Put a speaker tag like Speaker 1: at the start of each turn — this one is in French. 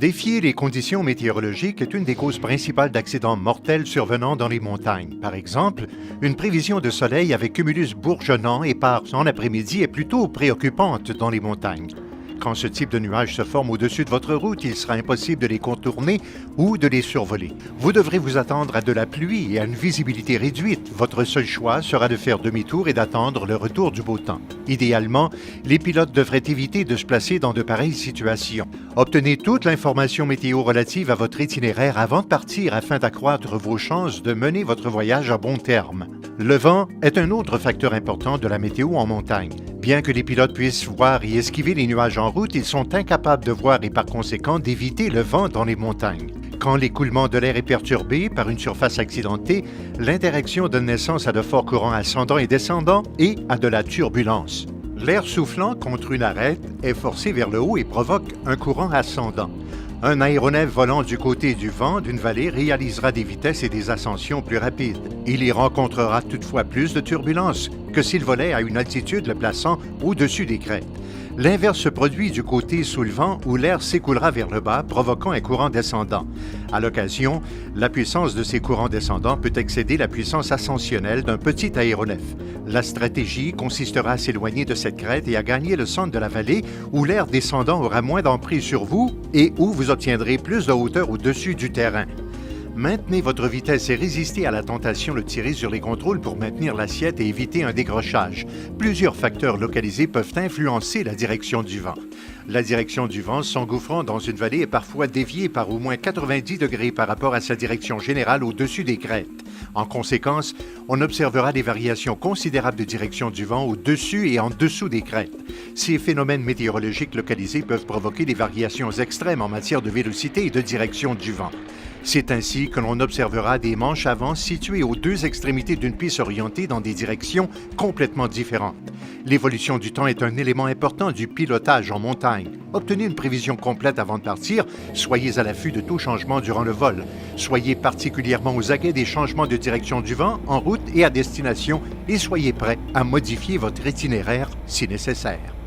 Speaker 1: Défier les conditions météorologiques est une des causes principales d'accidents mortels survenant dans les montagnes. Par exemple, une prévision de soleil avec cumulus bourgeonnant épars en après-midi est plutôt préoccupante dans les montagnes. Quand ce type de nuages se forme au-dessus de votre route, il sera impossible de les contourner ou de les survoler. Vous devrez vous attendre à de la pluie et à une visibilité réduite. Votre seul choix sera de faire demi-tour et d'attendre le retour du beau temps. Idéalement, les pilotes devraient éviter de se placer dans de pareilles situations. Obtenez toute l'information météo relative à votre itinéraire avant de partir afin d'accroître vos chances de mener votre voyage à bon terme. Le vent est un autre facteur important de la météo en montagne. Bien que les pilotes puissent voir et esquiver les nuages en route, ils sont incapables de voir et par conséquent d'éviter le vent dans les montagnes. Quand l'écoulement de l'air est perturbé par une surface accidentée, l'interaction donne naissance à de forts courants ascendants et descendants et à de la turbulence. L'air soufflant contre une arête est forcé vers le haut et provoque un courant ascendant. Un aéronef volant du côté du vent d'une vallée réalisera des vitesses et des ascensions plus rapides. Il y rencontrera toutefois plus de turbulences que s'il volait à une altitude le plaçant au-dessus des crêtes. L'inverse se produit du côté sous le vent où l'air s'écoulera vers le bas, provoquant un courant descendant. À l'occasion, la puissance de ces courants descendants peut excéder la puissance ascensionnelle d'un petit aéronef. La stratégie consistera à s'éloigner de cette crête et à gagner le centre de la vallée où l'air descendant aura moins d'emprise sur vous et où vous obtiendrez plus de hauteur au-dessus du terrain. Maintenez votre vitesse et résistez à la tentation de tirer sur les contrôles pour maintenir l'assiette et éviter un décrochage. Plusieurs facteurs localisés peuvent influencer la direction du vent. La direction du vent s'engouffrant dans une vallée est parfois déviée par au moins 90 degrés par rapport à sa direction générale au-dessus des crêtes. En conséquence, on observera des variations considérables de direction du vent au-dessus et en dessous des crêtes. Ces phénomènes météorologiques localisés peuvent provoquer des variations extrêmes en matière de vélocité et de direction du vent. C'est ainsi que l'on observera des manches à vent situées aux deux extrémités d'une piste orientée dans des directions complètement différentes. L'évolution du temps est un élément important du pilotage en montagne. Obtenez une prévision complète avant de partir, soyez à l'affût de tout changement durant le vol. Soyez particulièrement aux aguets des changements de direction du vent en route et à destination et soyez prêt à modifier votre itinéraire si nécessaire.